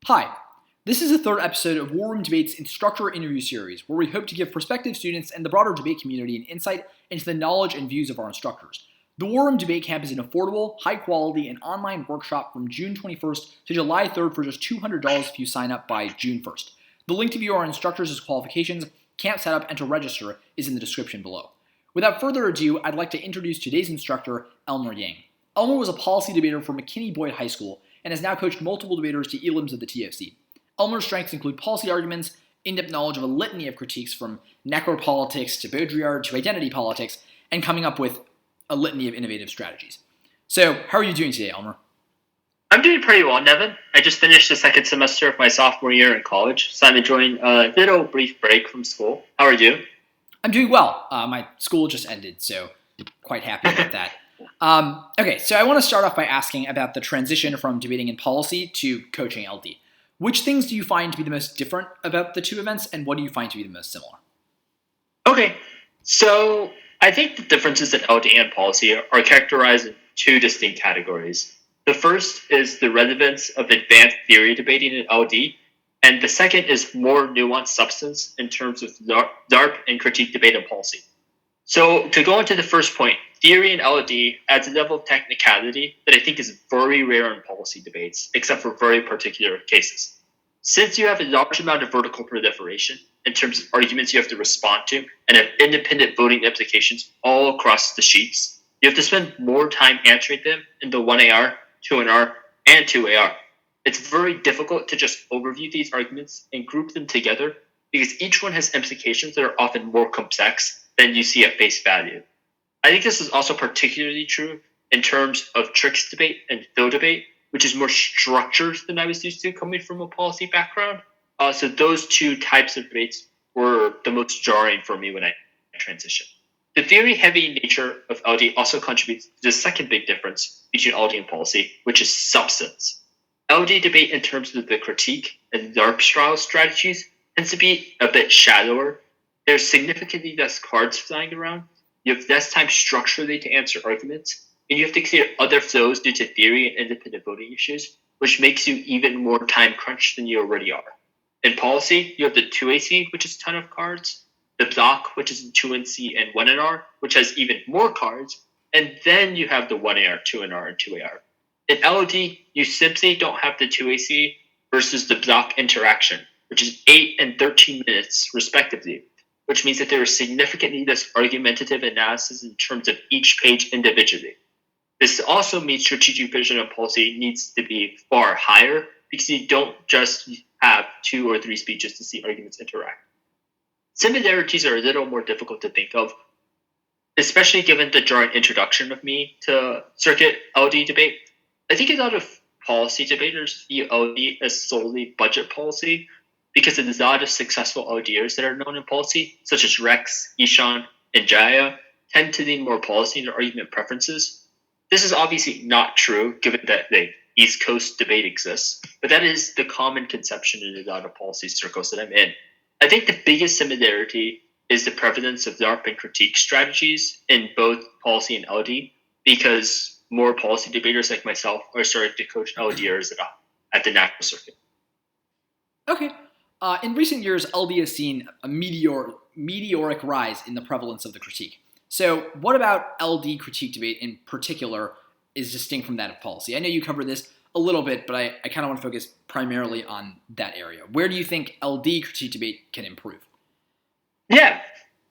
Hi, this is the third episode of War Room Debate's Instructor interview series, where we hope to give prospective students and the broader debate community an insight into the knowledge and views of our instructors. The War Room Debate Camp is an affordable, high-quality, and online workshop from June 21st to July 3rd for just $200 if you sign up by June 1st. The link to view our instructors' qualifications, camp setup, and to register is in the description below. Without further ado, I'd like to introduce today's instructor, Elmer Yang. Elmer was a policy debater for Mckinney Boyd High School and has now coached multiple debaters to elims of the TOC. Elmer's strengths include policy arguments, in-depth knowledge of a litany of critiques from necropolitics to Baudrillard to identity politics, and coming up with a litany of innovative strategies. So, how are you doing today, Elmer? I'm doing pretty well, Nevin. I just finished the second semester of my sophomore year in college, so I'm enjoying a little brief break from school. How are you? I'm doing well. My school just ended, so quite happy about that. Okay, so I want to start off by asking about the transition from debating in policy to coaching LD. Which things do you find to be the most different about the two events, and what do you find to be the most similar? Okay, so I think the differences in LD and policy are characterized in two distinct categories. The first is the relevance of advanced theory debating in LD, and the second is more nuanced substance in terms of LARP and critique debate in policy. So to go into the first point, theory in LD adds a level of technicality that I think is very rare in policy debates, except for very particular cases. Since you have a large amount of vertical proliferation in terms of arguments you have to respond to and have independent voting implications all across the sheets, you have to spend more time answering them in the 1AR, 2NR, and 2AR. It's very difficult to just overview these arguments and group them together because each one has implications that are often more complex than you see at face value. I think this is also particularly true in terms of tricks debate and fill debate, which is more structured than I was used to coming from a policy background. So those two types of debates were the most jarring for me when I transitioned. The theory-heavy nature of LD also contributes to the second big difference between LD and policy, which is substance. LD debate in terms of the critique and LARP style strategies tends to be a bit shallower. There's significantly less cards flying around. You have less time structurally to answer arguments, and you have to clear other flows due to theory and independent voting issues, which makes you even more time crunched than you already are. In policy, you have the 2AC, which is a ton of cards, the block, which is 2NC and 1NR, which has even more cards, and then you have the 1AR, 2NR, and 2AR. In LD, you simply don't have the 2AC versus the block interaction, which is 8 and 13 minutes, respectively, which means that there is significantly less argumentative analysis in terms of each page individually. This also means strategic vision and policy needs to be far higher because you don't just have 2 or 3 speeches to see arguments interact. Similarities are a little more difficult to think of, especially given the jarring introduction of me to circuit LD debate. I think a lot of policy debaters view LD as solely budget policy because there's a lot of successful LDers that are known in policy, such as Rex, Ishan, and Jaya, tend to lean more policy in their argument preferences. This is obviously not true, given that the East Coast debate exists, but that is the common conception in a lot of policy circles that I'm in. I think the biggest similarity is the prevalence of LARP and critique strategies in both policy and LD, because more policy debaters like myself are starting to coach LDers at the national circuit. Okay. In recent years, LD has seen a meteoric rise in the prevalence of the critique. So what about LD critique debate in particular is distinct from that of policy? I know you covered this a little bit, but I kind of want to focus primarily on that area. Where do you think LD critique debate can improve? Yeah,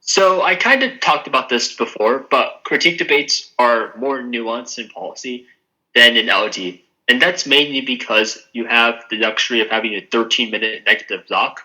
so I kind of talked about this before, but critique debates are more nuanced in policy than in LD. And that's mainly because you have the luxury of having a 13-minute negative block.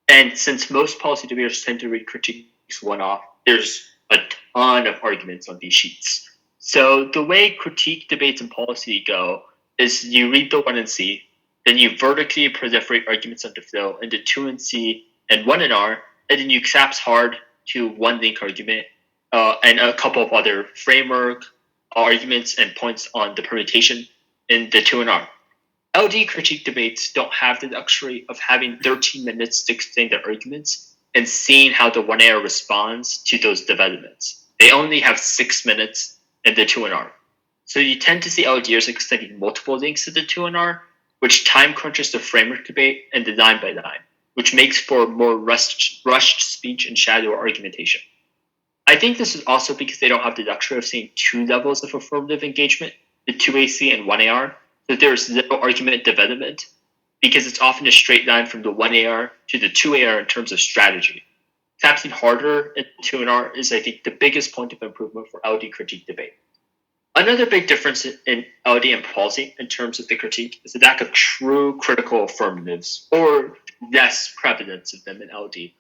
And since most policy debaters tend to read critiques one-off, there's a ton of arguments on these sheets. So the way critique debates in policy go is you read the 1NC, then you vertically proliferate arguments on the flow into 2NC and 1NR, and then you collapse hard to one link argument and a couple of other framework arguments and points on the permutation in the 2NR. LD critique debates don't have the luxury of having 13 minutes to explain their arguments and seeing how the 1AR responds to those developments. They only have 6 minutes in the 2NR. So you tend to see LDers extending multiple links to the 2NR which time crunches the framework debate and the line by line, which makes for more rushed speech and shadow argumentation. I think this is also because they don't have the luxury of seeing two levels of affirmative engagement, the 2AC and 1AR, so there is no argument development, because it's often a straight line from the 1AR to the 2AR in terms of strategy. Tapping harder in 2R is, I think, the biggest point of improvement for LD critique debate. Another big difference in LD and policy in terms of the critique is the lack of true critical affirmatives, or less prevalence of them in LD.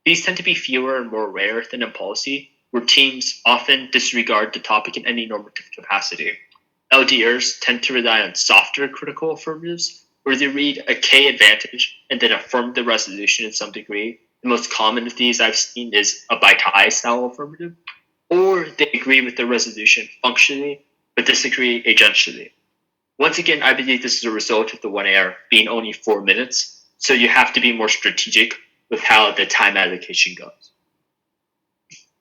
These tend to be fewer and more rare than in policy, where teams often disregard the topic in any normative capacity. LDers tend to rely on softer critical affirmatives, where they read a K advantage and then affirm the resolution in some degree. The most common of these I've seen is a by tie style affirmative, or they agree with the resolution functionally but disagree agentially. Once again, I believe this is a result of the 1AR being only 4 minutes, so you have to be more strategic with how the time allocation goes.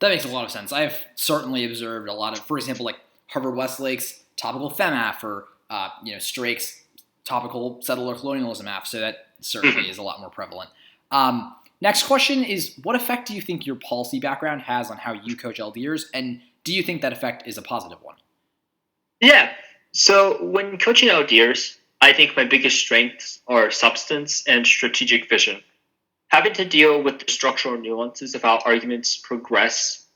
That makes a lot of sense. I have certainly observed a lot of, for example, like Harvard Westlake's topical FEMAF or Strake's topical settler colonialism AF, so that certainly is a lot more prevalent. Next question is, what effect do you think your policy background has on how you coach LDers, and do you think that effect is a positive one? Yeah, so when coaching LDers, I think my biggest strengths are substance and strategic vision. Having to deal with the structural nuances of how arguments progress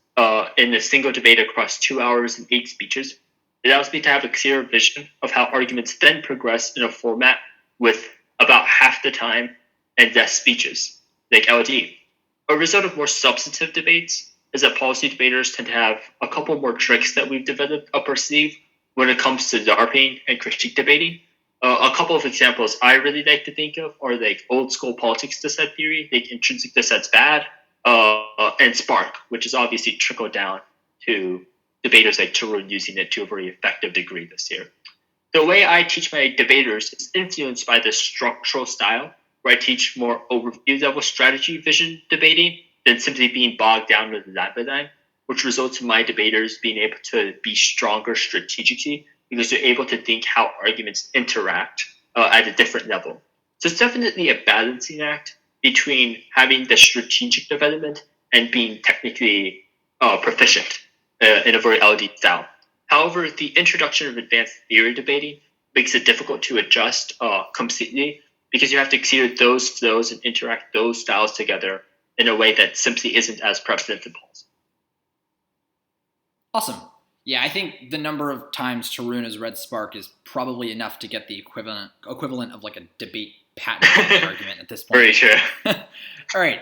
in a single debate across 2 hours and 8 speeches allows me to have a clear vision of how arguments then progress in a format with about half the time and less speeches, like LD. A result of more substantive debates is that policy debaters tend to have a couple more tricks that we've developed up our sleeve when it comes to LARP-ing and critique debating. A couple of examples I really like to think of are like old school politics dissent theory, like intrinsic dissent's bad, and Spark, which is obviously trickled down to debaters like Tarun using it to a very effective degree this year. The way I teach my debaters is influenced by the structural style, where I teach more overview level strategy vision debating than simply being bogged down with line by line, which results in my debaters being able to be stronger strategically because they're able to think how arguments interact at a different level. So it's definitely a balancing act between having the strategic development and being technically proficient in a very LD style. However, the introduction of advanced theory debating makes it difficult to adjust completely because you have to clear those flows and interact those styles together in a way that simply isn't as prevalent in policy. Awesome. Yeah, I think the number of times Tarun has read Spark is probably enough to get the equivalent of like a debate patent argument at this point. Very sure. All right.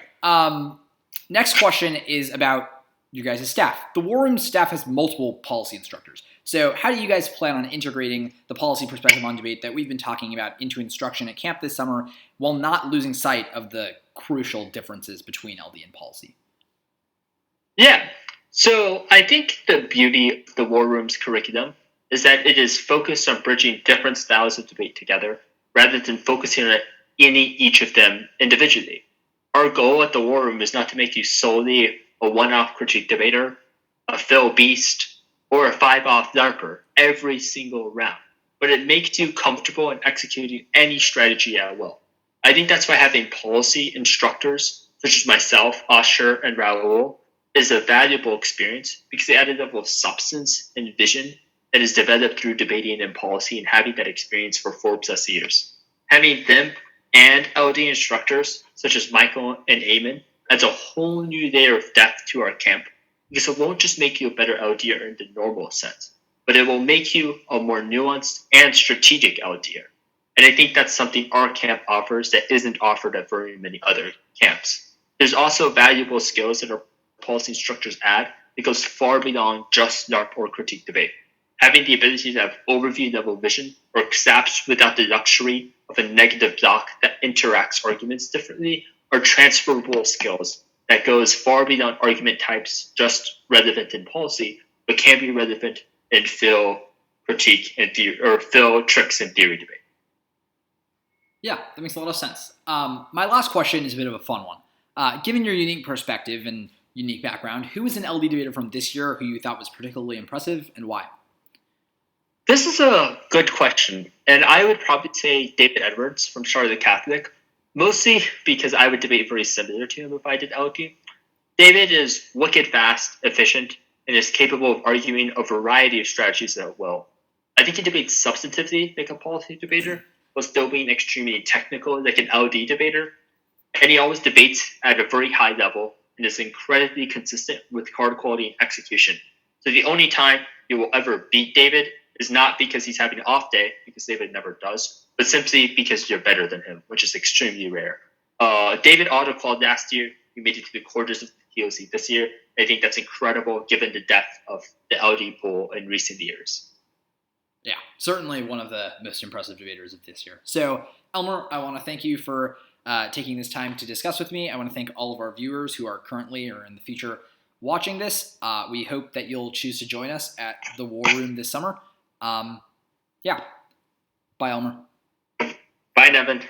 Next question is about you guys' staff. The War Room staff has multiple policy instructors. So how do you guys plan on integrating the policy perspective on debate that we've been talking about into instruction at camp this summer while not losing sight of the crucial differences between LD and policy? Yeah. So I think the beauty of the War Room's curriculum is that it is focused on bridging different styles of debate together rather than focusing on each of them individually. Our goal at the War Room is not to make you solely a one-off critique debater, a Phil Beast, or a 5-off LARPer every single round, but it makes you comfortable in executing any strategy at will. I think that's why having policy instructors, such as myself, Asher, and Raul, is a valuable experience because they add a level of substance and vision that is developed through debating and policy and having that experience for 4+ years. Having them and LD instructors, such as Michael and Eamon, adds a whole new layer of depth to our camp because it won't just make you a better LDer in the normal sense, but it will make you a more nuanced and strategic LDer. And I think that's something our camp offers that isn't offered at very many other camps. There's also valuable skills that our policy instructors add that goes far beyond just LARP or critique debate. Having the ability to have overview level vision or XAPs without the luxury of a negative block that interacts arguments differently are transferable skills that goes far beyond argument types just relevant in policy, but can be relevant in Phil critique and theory, or Phil tricks and theory debate. Yeah, that makes a lot of sense. My last question is a bit of a fun one. Given your unique perspective and unique background, who is an LD debater from this year who you thought was particularly impressive and why? This is a good question, and I would probably say David Edwards from Charlotte Catholic, mostly because I would debate very similar to him if I did LT. David is wicked fast, efficient, and is capable of arguing a variety of strategies at will. I think he debates substantively like a policy debater, while still being extremely technical like an LD debater. And he always debates at a very high level and is incredibly consistent with card quality and execution. So the only time you will ever beat David is not because he's having an off day, because David never does, but simply because you're better than him, which is extremely rare. David auto-called last year. He made it to the quarters of the TOC this year. I think that's incredible given the depth of the LD pool in recent years. Yeah, certainly one of the most impressive debaters of this year. So, Elmer, I want to thank you for taking this time to discuss with me. I want to thank all of our viewers who are currently or in the future watching this. We hope that you'll choose to join us at the War Room this summer. Yeah. Bye, Elmer. Bye, Nevin.